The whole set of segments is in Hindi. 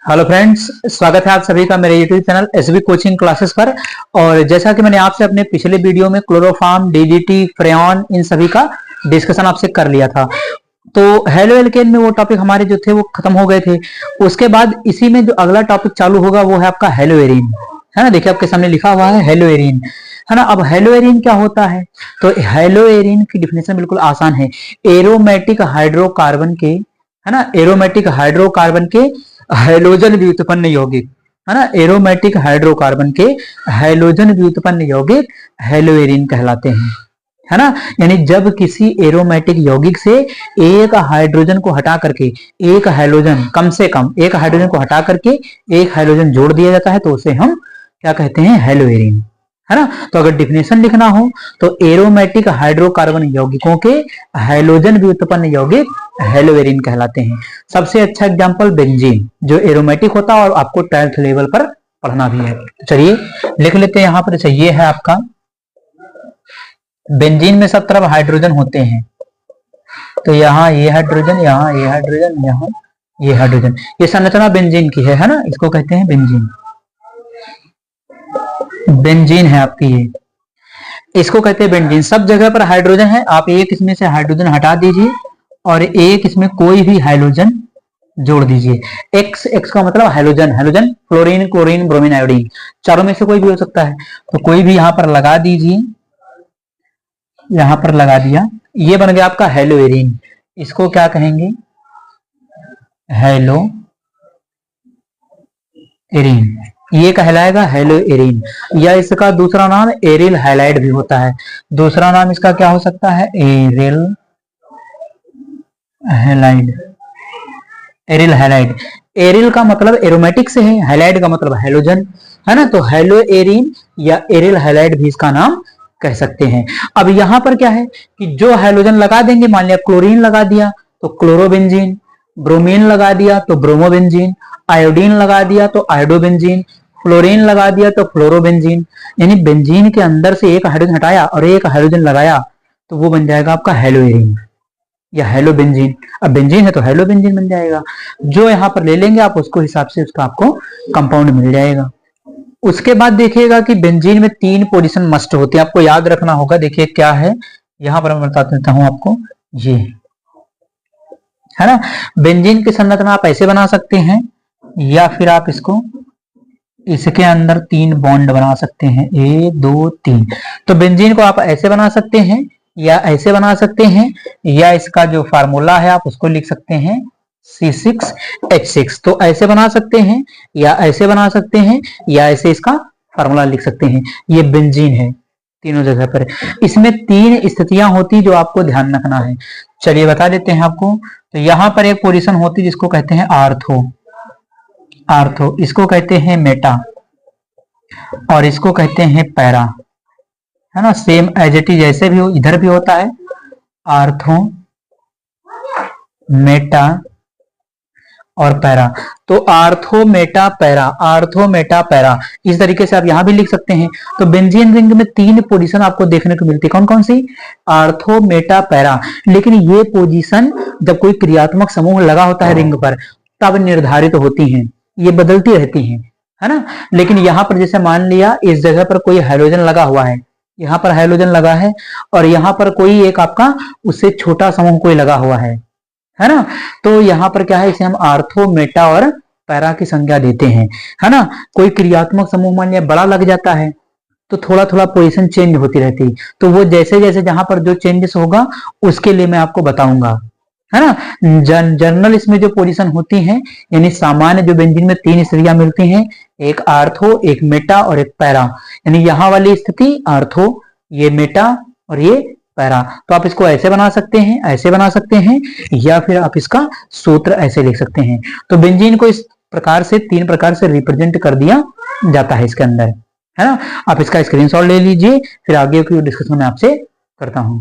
हेलो फ्रेंड्स, स्वागत है आप सभी का मेरे YouTube channel SB coaching classes पर। और जैसा कि मैंने आपसे अपने पिछले वीडियो में क्लोरोफॉर्म, डीडीटी, फ्रेऑन इन सभी का डिस्कशन आपसे कर लिया था। तो हेलो एल्केन में वो टॉपिक हमारे जो थे वो खत्म हो गए थे। उसके बाद इसी में जो अगला टॉपिक चालू होगा वो है आपका हेलो एरीन, है ना। देखिए आपके सामने लिखा हुआ है हेलो एरीन, है ना। अब हेलो एरीन क्या होता है? तो हेलो एरीन की डिफिनेशन बिल्कुल आसान है। एरोमेटिक हाइड्रोकार्बन के, है ना, एरोमेटिक हाइड्रोकार्बन के हैलोजन व्युत्पन्न यौगिक, है ना, एरोमेटिक हाइड्रोकार्बन के हैलोजन व्युत्पन्न यौगिक हेलोएरीन कहलाते हैं, है ना। यानी जब किसी एरोमेटिक यौगिक से एक हाइड्रोजन को हटा करके एक हाइड्रोजन, कम से कम एक हाइड्रोजन को हटा करके एक हाइड्रोजन जोड़ दिया जाता है तो उसे हम क्या कहते हैं? हेलोएरीन, है ना। तो अगर डिफिनेशन लिखना हो तो एरोमेटिक हाइड्रोकार्बन यौगिकों के हैलोजन व्युत्पन्न यौगिक हेलोएरीन कहलाते हैं। सबसे अच्छा एग्जांपल बेंजीन, जो एरोमेटिक होता है और आपको 12th लेवल पर पढ़ना भी है। चलिए लिख लेते हैं यहाँ पर। ये है आपका बेंजीन में सब तरफ हाइड्रोजन होते हैं। तो यहाँ ये हाइड्रोजन, यहाँ ये हाइड्रोजन, यहाँ ये हाइड्रोजन, ये संरचना बेंजीन की है ना। इसको कहते हैं बेंजीन। बेंजीन है आपकी ये, इसको कहते हैं बेंजीन। सब जगह पर हाइड्रोजन है, आप एक इसमें से हाइड्रोजन हटा दीजिए और एक इसमें कोई भी हाइड्रोजन जोड़ दीजिए। एक्स, एक्स का मतलब hydrogen, hydrogen fluorine, chlorine, bromine, iodine, चारों में से कोई भी हो सकता है। तो कोई भी यहां पर लगा दीजिए, यहां पर लगा दिया, ये बन गया आपका हेलोएरीन। इसको क्या कहेंगे? हेलो एरीन, ये कहलाएगा हेलोएरीन। या इसका दूसरा नाम एरिल हैलाइड भी होता है। दूसरा नाम इसका क्या हो सकता है? Aryl halide, aryl halide. Aryl का मतलब एरोमेटिक से है, हैलाइड का मतलब हैलोजन, है ना। तो हेलोएरीन या एरिल हैलाइड भी इसका नाम कह सकते हैं। अब यहां पर क्या है कि जो हैलोजन लगा देंगे, मान लिया क्लोरीन लगा दिया तो क्लोरोबेंजीन, ब्रोमीन लगा दिया तो ब्रोमोबेंजीन, आयोडीन लगा दिया तो आयोडोबेंजीन, फ्लोरीन लगा दिया तो फ्लोरोबेंजीन। यानी बेंजीन के अंदर से एक हाइड्रोजन हटाया और एक हाइड्रोजन लगाया तो वो बन जाएगा आपका हेलोएरीन या हेलो बेंजीन। अब बेंजीन है तो हेलो बेंजीन बन जाएगा। जो यहाँ पर ले लेंगे आप उसको हिसाब से उसका आपको कंपाउंड मिल जाएगा। उसके बाद देखिएगा कि बेंजीन में 3 पोजीशन मस्ट होती है, आपको याद रखना होगा। देखिए क्या है, यहां पर मैं बता देता हूं आपको, ये है ना। बेंजीन की संरचना आप ऐसे बना सकते हैं या फिर आप इसको इसके अंदर 3 बॉन्ड बना सकते हैं, 1 2 3। तो बेंजीन को आप ऐसे बना सकते हैं या ऐसे बना सकते हैं, या इसका जो फार्मूला है आप उसको लिख सकते हैं C6H6। तो ऐसे बना सकते हैं या ऐसे बना सकते हैं या ऐसे इसका फार्मूला लिख सकते हैं। ये बेंजीन है तीनों जगह पर। इसमें 3 स्थितियां होती जो आपको ध्यान रखना है। चलिए बता देते हैं आपको। तो यहां पर एक पोजीशन होती जिसको कहते हैं आर्थो, आर्थो, इसको कहते हैं मेटा और इसको कहते हैं पैरा, है ना। सेम एज इट इज जैसे भी हो इधर भी होता है, आर्थो, मेटा और पैरा। तो ortho Meta para, ortho Meta para, इस तरीके से आप यहां भी लिख सकते हैं। तो बेंजीन रिंग में 3 पोजीशन आपको देखने को मिलती है। कौन कौन सी? Ortho Meta para. लेकिन ये पोजीशन जब कोई क्रियात्मक समूह लगा होता है रिंग पर तब निर्धारित होती हैं, ये बदलती रहती हैं, है ना। लेकिन यहां पर जैसे मान लिया इस जगह पर कोई हाइड्रोजन लगा हुआ है, यहां पर हाइड्रोजन लगा है और यहां पर कोई एक आपका उससे छोटा समूह कोई लगा हुआ है ना। तो यहां पर क्या है, इसे हम आर्थो, मेटा और पैरा की संज्ञा देते हैं, है ना। कोई क्रियात्मक समूह मान लिया बड़ा लग जाता है तो थोड़ा थोड़ा पोजीशन चेंज होती रहती है। तो वो जैसे जैसे जहां पर जो चेंजेस होगा उसके लिए मैं आपको बताऊंगा, है ना। जनरल इसमें जो पोजीशन होती है, यानी सामान्य जो बेंजीन में 3 स्थितियां मिलती हैं, एक आर्थो, एक मेटा और एक पैरा। यानी यहाँ वाली स्थिति आर्थो, ये मेटा और ये पैरा। तो आप इसको ऐसे बना सकते हैं, ऐसे बना सकते हैं, या फिर आप इसका सूत्र ऐसे लिख सकते हैं। तो बेंजीन को इस प्रकार से 3 प्रकार से रिप्रेजेंट कर दिया जाता है इसके अंदर, है ना। आप इसका स्क्रीनशॉट ले लीजिए, फिर आगे की डिस्कशन में आपसे करता हूं।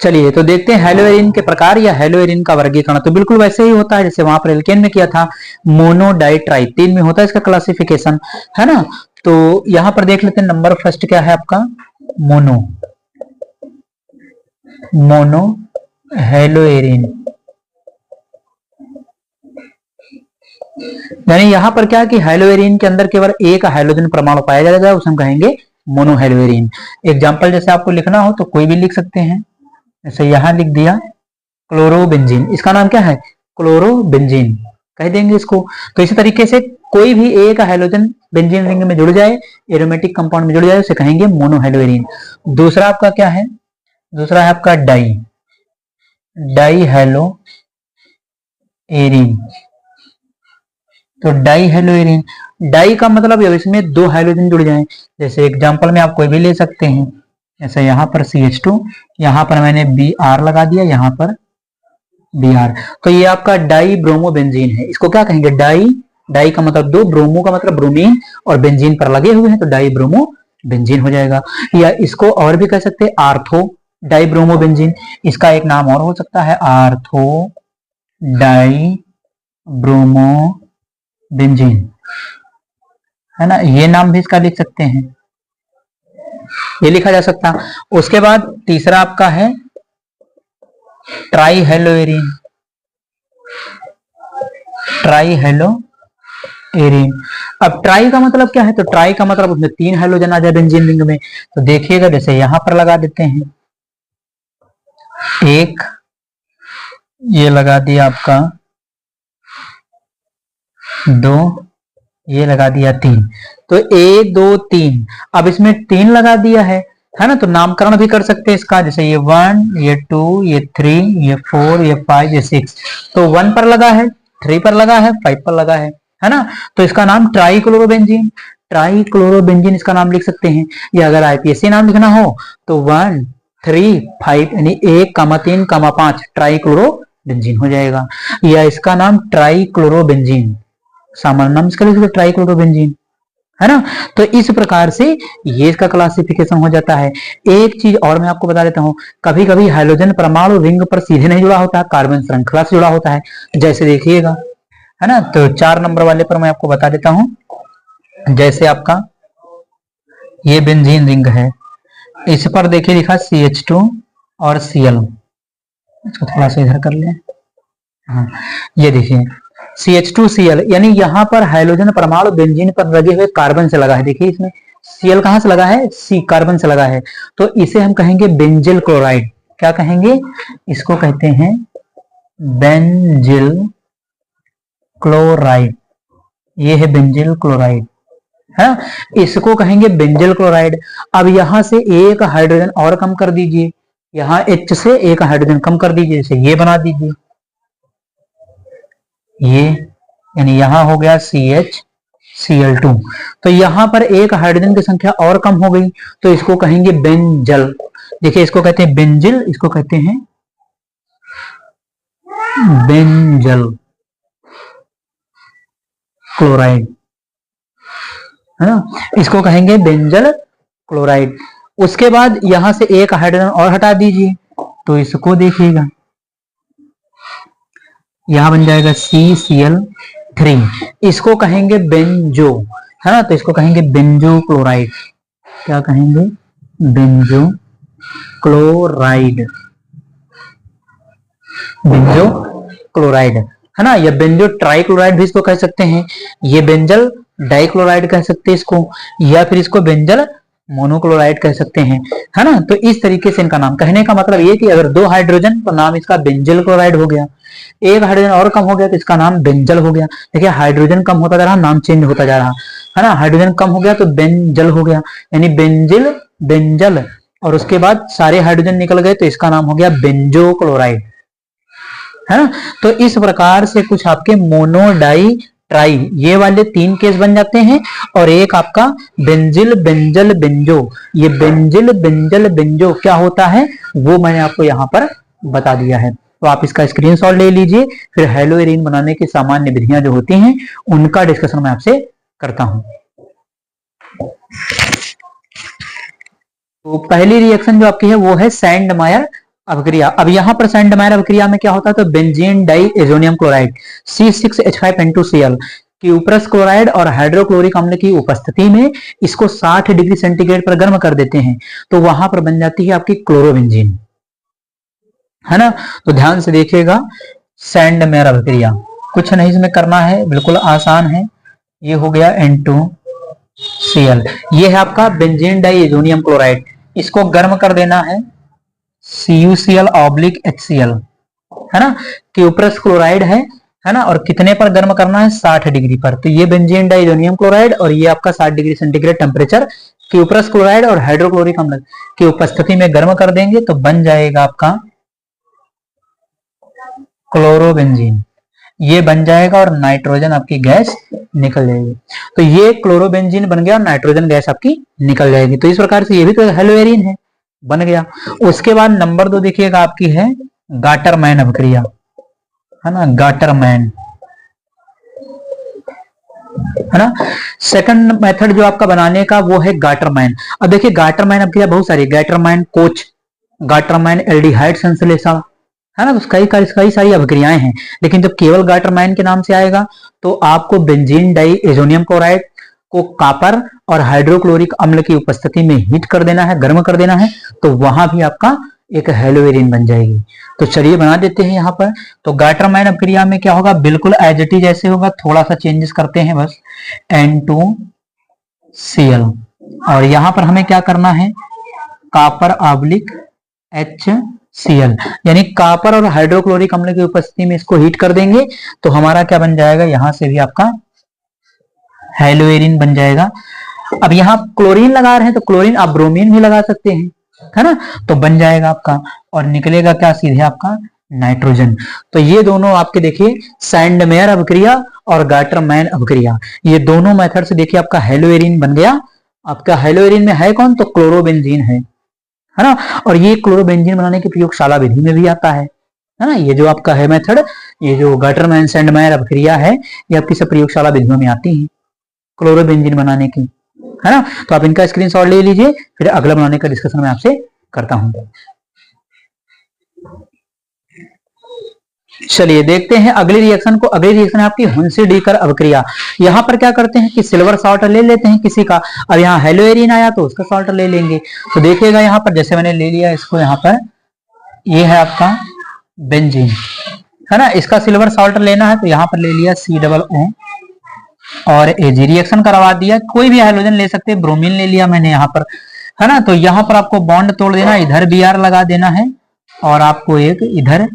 चलिए तो देखते हैं हेलोएरीन के प्रकार या हेलोएरीन का वर्गीकरण। तो बिल्कुल वैसे ही होता है जैसे वहां पर एल्केन में किया था, मोनो डाई ट्राई 3 में होता है इसका क्लासिफिकेशन, है ना। तो यहां पर देख लेते हैं नंबर फर्स्ट क्या है आपका, मोनो, मोनो हेलोएरीन, यानी यहाँ पर क्या है कि हेलोएरीन के अंदर केवल एक हाइड्रोजन परमाणु पाया जाएगा, उसे हम कहेंगे मोनोहेलोएरीन। एग्जाम्पल जैसे आपको लिखना हो तो कोई भी लिख सकते हैं, जैसे यहाँ लिख दिया क्लोरोबेंजीन, इसका नाम क्या है क्लोरोबेंजीन कह देंगे इसको। तो इसी तरीके से कोई भी एक हाइड्रोजन बेंजीन रिंग में जुड़ जाए, एरोमेटिक कंपाउंड में जुड़ जाए, उसे कहेंगे मोनोहेलोएरीन। दूसरा आपका क्या है, दूसरा है आपका डाई हेलोएरीन। तो डाई हेलोएरीन, डाई का मतलब इसमें दो हाइड्रोजन जुड़ जाएं, जैसे एग्जांपल में आप कोई भी ले सकते हैं, जैसे यहाँ पर CH2, यहाँ पर मैंने Br लगा दिया, यहाँ पर Br, तो ये आपका डाई ब्रोमोबेंजीन है। इसको क्या कहेंगे, डाई का मतलब दो, ब्रोमो का मतलब ब्रोमीन, और बेंजीन पर लगे हुए हैं तो डाई ब्रोमो बेंजीन हो जाएगा। या इसको और भी कह सकते हैं आर्थो डाई ब्रोमोबेंजीन, इसका एक नाम और हो सकता है आर्थो डाई ब्रोमो बेंजीन, है ना, ये नाम भी इसका लिख सकते हैं, ये लिखा जा सकता। उसके बाद तीसरा आपका है ट्राईहेलोएरीन। अब ट्राई का मतलब क्या है, तो ट्राई का मतलब उसमें तीन हाइड्रोजन आ जाए बेंजीन रिंग में। तो देखिएगा जैसे यहां पर लगा देते हैं, एक ये लगा दिया आपका, दो ये लगा दिया, तीन, तो 1 2 3, अब इसमें 3 लगा दिया है ना, तो नामकरण भी कर सकते हैं इसका, जैसे ये 1, ये 2, ये 3, ये 4, ये 5, ये 6, तो 1 पर लगा है, 3 पर लगा है, 5 पर लगा है ना, तो इसका नाम ट्राईक्लोरोबेंजीन इसका नाम लिख सकते हैं। या अगर आईपीएससी नाम लिखना हो तो 1 3 5 यानी 1, 3, 5 ट्राईक्लोरोबेंजीन हो जाएगा। या इसका नाम ट्राईक्लोरोबेंजीन, सामान्य नाम इसका लिख ट्राईक्लोरोबेंजीन, है ना। तो इस प्रकार से ये इसका क्लासिफिकेशन हो जाता है। एक चीज और मैं आपको बता देता हूं, कभी कभी हाइड्रोजन परमाणु रिंग पर सीधे नहीं जुड़ा होता, कार्बन श्रृंखला से जुड़ा होता है, जैसे देखिएगा, है ना। तो 4 नंबर वाले पर मैं आपको बता देता हूं, जैसे आपका ये बेंजीन रिंग है, इस पर देखिए लिखा CH2 और Cl, इसको थोड़ा सा इधर कर लें, हाँ ये देखिए CH2Cl, यानी यहाँ पर हाइड्रोजन परमाणु बेंजीन पर लगे हुए कार्बन से लगा है। देखिए इसमें Cl कहां से लगा है, C कार्बन से लगा है, तो इसे हम कहेंगे बेंजिल क्लोराइड। क्या कहेंगे, इसको कहते हैं बेंजिल क्लोराइड, ये है बेंजिल क्लोराइड, है, इसको कहेंगे बेंजिल क्लोराइड। अब यहां से एक हाइड्रोजन और कम कर दीजिए, यहां H से एक हाइड्रोजन कम कर दीजिए, जैसे ये बना दीजिए, ये यानी यहां हो गया CH Cl2, तो यहां पर एक हाइड्रोजन की संख्या और कम हो गई, तो इसको कहेंगे बेंजल। देखिए इसको कहते हैं बेंजिल, इसको कहते हैं बेंजल क्लोराइड, है ना, इसको कहेंगे बेंजल क्लोराइड। उसके बाद यहां से एक हाइड्रोजन और हटा दीजिए, तो इसको देखिएगा यहां बन जाएगा CCl3, इसको कहेंगे बेंजो, है ना, तो इसको कहेंगे बेंजो क्लोराइड। क्या कहेंगे, बेंजो क्लोराइड, बेंजो क्लोराइड, है ना। या बेंजो ट्राईक्लोराइड भी इसको कह सकते हैं, ये बेंजल डाइक्लोराइड कह सकते हैं इसको, या फिर इसको बेंजल मोनोक्लोराइड कह सकते हैं, है ना। तो इस तरीके से इनका नाम, कहने का मतलब ये कि अगर 2 हाइड्रोजन तो नाम इसका बेंजल क्लोराइड हो गया, एक हाइड्रोजन और कम हो गया तो इसका नाम बेंजल हो गया। देखिए हाइड्रोजन कम होता जा रहा, नाम चेंज होता जा रहा, है ना, हाइड्रोजन कम हो गया तो बेंजल हो गया, यानी बेंजिल बेंजल, और उसके बाद सारे हाइड्रोजन निकल गए तो इसका नाम हो गया बेंजो क्लोराइड, है ना। तो इस प्रकार से कुछ आपके मोनो डाई ट्राई ये वाले 3 केस बन जाते हैं, और एक आपका बेंजिल बेंजल बेंजो, ये बेंजिल बेंजल बेंजो क्या होता है वो मैंने आपको यहाँ पर बता दिया है। तो आप इसका स्क्रीनशॉट ले लीजिए, फिर हेलोएरीन बनाने की सामान्य विधियां जो होती हैं उनका डिस्कशन मैं आपसे करता हूं। तो पहली रिएक्शन जो आपकी है वो है सैंडमायर अभिक्रिया। अब यहाँ पर सैंडमायर अभिक्रिया में क्या होता है, तो benzene diazonium chloride C6H5N2Cl cuprous chloride और हाइड्रोक्लोरिक अम्ल की उपस्थिति में इसको 60 डिग्री सेंटीग्रेड पर गर्म कर देते हैं, तो वहां पर बन जाती है आपकी क्लोरोबेंजीन, है ना। तो ध्यान से देखिएगा सैंडमायर अभिक्रिया, कुछ नहीं इसमें करना है, बिल्कुल आसान है। ये हो गया N2Cl। ये है आपका बेंजीन डाइएजोनियम क्लोराइड। इसको गर्म कर देना है, CuCl/HCl, है ना। क्यूप्रस क्लोराइड है ना। और कितने पर गर्म करना है? 60 डिग्री पर। तो ये बेंजीन डाइएजोनियम क्लोराइड और ये आपका 60 degree centigrade temperature cuprous chloride और हाइड्रोक्लोरिक अम्ल की उपस्थिति में गर्म कर देंगे तो बन जाएगा आपका क्लोरोबेंजीन। ये बन जाएगा और नाइट्रोजन आपकी गैस निकल जाएगी। तो ये क्लोरोबेंजीन बन गया और नाइट्रोजन गैस आपकी निकल जाएगी। तो इस प्रकार से ये भी तो हेलोएरिन है, बन गया। उसके बाद नंबर 2 देखिएगा आपकी है गाटरमैन अभिक्रिया, है ना, गाटरमैन, है ना। सेकंड मेथड जो आपका बनाने का वो है गाटरमैन। अब देखिए गाटरमैन अभिक्रिया बहुत सारी, गाटरमैन कोच, गाटरमैन एल्डिहाइड संश्लेषण, है ना। तो कई सारी अभिक्रियाएं हैं, लेकिन जब केवल गाटरमैन के नाम से आएगा तो आपको बेंजीन डाइएजोनियम क्लोराइड को कॉपर और हाइड्रोक्लोरिक अम्ल की उपस्थिति में हीट कर देना है, गर्म कर देना है, तो वहां भी आपका एक हेलोएरिन बन जाएगी। तो चलिए बना देते हैं यहाँ पर। तो गाटरमैन अभिक्रिया में क्या होगा? बिल्कुल एज इट इज ऐसे होगा, थोड़ा सा चेंजेस करते हैं बस। N2Cl और यहाँ पर हमें क्या करना है? कॉपर/HCl, यानी कॉपर और हाइड्रोक्लोरिक अम्ल की उपस्थिति में इसको हीट कर देंगे तो हमारा क्या बन जाएगा? यहां से भी आपका हेलोएरिन बन जाएगा। अब यहाँ क्लोरीन लगा रहे हैं तो क्लोरीन आप ब्रोमीन भी लगा सकते हैं, है ना। तो बन जाएगा आपका और निकलेगा क्या? सीधे आपका नाइट्रोजन। तो ये दोनों आपके देखिए सैंडमेयर अभिक्रिया और गाटरमैन अभिक्रिया, ये दोनों मेथड से देखिए आपका हेलोएरिन बन गया। आपका हेलोएरिन में है कौन? तो क्लोरोबेंजीन है ना। और ये क्लोरोबेंजीन बनाने की प्रयोगशाला विधि में भी आता है ना। ये जो आपका है मेथड, ये जो गाटरमैन सैंडमेयर अभिक्रिया है, ये आपकी सब प्रयोगशाला विधियों में आती है क्लोरोबेंजीन बनाने की, है ना। तो आप इनका स्क्रीनशॉट ले लीजिए, फिर अगला बनाने का डिस्कशन मैं आपसे करता हूं। चलिए देखते हैं अगली रिएक्शन को। अगली रिएक्शन है आपकी हुंसी-डीकर अभिक्रिया। यहाँ पर क्या करते हैं कि सिल्वर सॉल्ट ले लेते हैं किसी का। अब यहाँ हेलोएरिन आया तो उसका सॉल्ट ले लेंगे। तो देखिएगा यहाँ पर जैसे मैंने ले लिया इसको, यहाँ पर ये है आपका बेंजीन, है ना। इसका सिल्वर सॉल्ट लेना है तो यहाँ पर ले लिया COO और Ag, रिएक्शन करवा दिया। कोई भी हाइड्रोजन ले सकते हैं, ब्रोमीन ले लिया मैंने यहाँ पर, है ना। तो यहाँ पर आपको बॉन्ड तोड़ देना, इधर Br लगा देना है और आपको एक इधर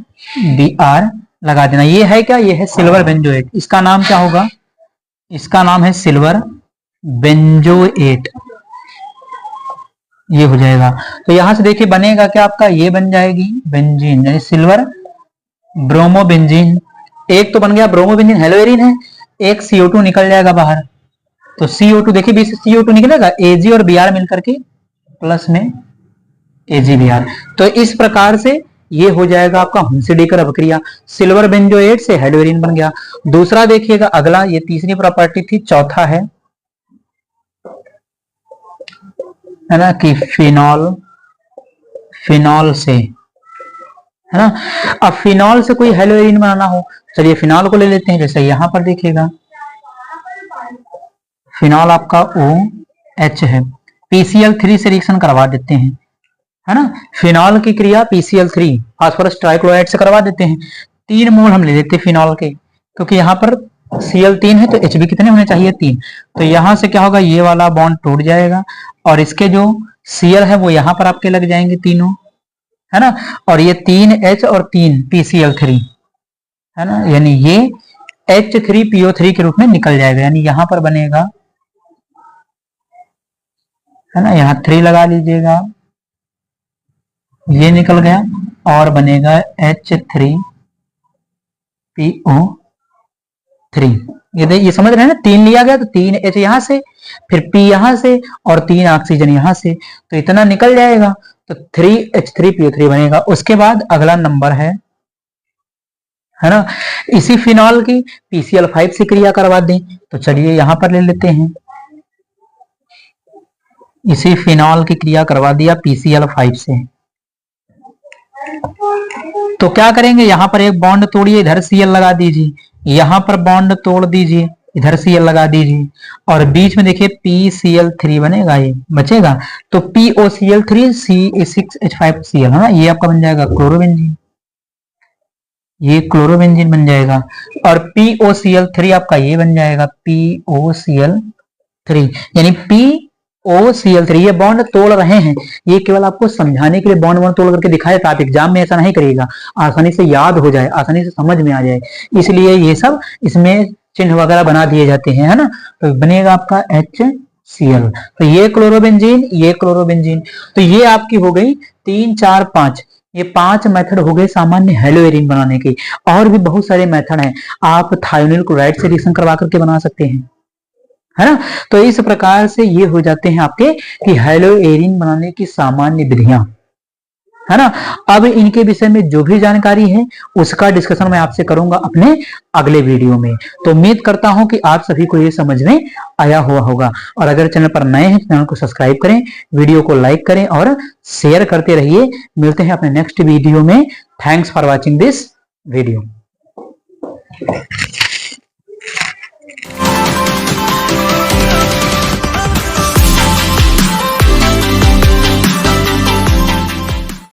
Br लगा देना। ये है क्या? ये है सिल्वर बेंजोएट। इसका नाम क्या होगा? इसका नाम है सिल्वर बेंजोएट। ये हो जाएगा। तो यहां से देखिए बनेगा क्या आपका? ये बन जाएगी बेंजीन, यानी सिल्वर ब्रोमोबेंजीन। एक तो बन गया ब्रोमोबेंजीन, हेलोएरिन है। एक CO2 निकल जाएगा बाहर। तो CO2 देखिए, बीच से CO2 निकलेगा, Ag और Br मिलकर के प्लस में AgBr। तो इस प्रकार से ये हो जाएगा आपका हुंसी-डीकर अभिक्रिया। सिल्वर बेंजोएट से हेलोएरिन बन गया। दूसरा देखिएगा अगला, ये तीसरी प्रॉपर्टी थी। चौथा है ना कि फिनॉल से, है ना। अब फिनॉल से कोई हेलोएरिन बनाना हो, चलिए फिनॉल को ले लेते हैं। जैसे यहां पर देखिएगा फिनॉल आपका OH है, PCl3 से रिएक्शन करवा देते हैं, है ना। फिनॉल की क्रिया PCl3 फास्फोरस ट्राइक्लोराइड से करवा देते हैं। 3 मोल हम ले लेते हैं फिनॉल के, क्योंकि यहाँ पर Cl3 है तो Hb कितने होने चाहिए? 3। तो यहां से क्या होगा? ये वाला बॉन्ड टूट जाएगा और इसके जो Cl है वो यहाँ पर आपके लग जाएंगे तीनों, है ना। और ये 3H और 3 PCl3, है ना, यानी ये H3PO3 के रूप में निकल जाएगा। यानी यहां पर बनेगा, है ना, यहाँ 3 लगा लीजिएगा, ये निकल गया और बनेगा H3PO3। ये समझ रहे हैं ना। 3 लिया गया तो 3H यहां से, फिर P यहां से और 3 ऑक्सीजन यहां से, तो इतना निकल जाएगा। तो 3H3PO3 बनेगा। उसके बाद अगला नंबर है ना, इसी फिनॉल की PCl5 से क्रिया करवा दें। तो चलिए यहां पर ले लेते हैं, इसी फिनॉल की क्रिया करवा दिया PCl5 से। तो क्या करेंगे? यहां पर एक बॉन्ड तोड़िए, इधर Cl लगा दीजिए, यहां पर बॉन्ड तोड़ दीजिए, इधर Cl लगा दीजिए और बीच में देखिए PCl3 बनेगा, ये बचेगा। तो POCl3 C6H5Cl, है ना। ये आपका बन जाएगा क्लोरोबेंजीन। ये क्लोरोबेंजीन बन जाएगा, और POCl3 आपका ये बन जाएगा POCl3, यानी POCl3। ये बॉन्ड तोड़ रहे हैं, ये केवल आपको समझाने के लिए बॉन्ड तोड़ करके दिखाया था। आप एग्जाम में ऐसा नहीं करिएगा, आसानी से याद हो जाए, आसानी से समझ में आ जाए, इसलिए ये सब इसमें चिन्ह वगैरह बना दिए जाते हैं, है ना। तो बनेगा आपका HCl। तो ये क्लोरोबेंजीन, ये क्लोरोबेंजीन। तो ये आपकी हो गई 3 4 5, ये 5 मेथड हो गए सामान्य हेलोएरिन बनाने के। और भी बहुत सारे मेथड हैं, आप थायोनिल क्लोराइड से रिएक्शन करवा करके बना सकते हैं, है ना। तो इस प्रकार से ये हो जाते हैं आपके कि हेलोएरिन बनाने की सामान्य विधियां, है ना। अब इनके विषय में जो भी जानकारी है उसका डिस्कशन मैं आपसे करूंगा अपने अगले वीडियो में। तो उम्मीद करता हूं कि आप सभी को ये समझ में आया हुआ होगा। और अगर चैनल पर नए हैं, चैनल को सब्सक्राइब करें, वीडियो को लाइक करें और शेयर करते रहिए। मिलते हैं अपने नेक्स्ट वीडियो में। Thanks for watching this video.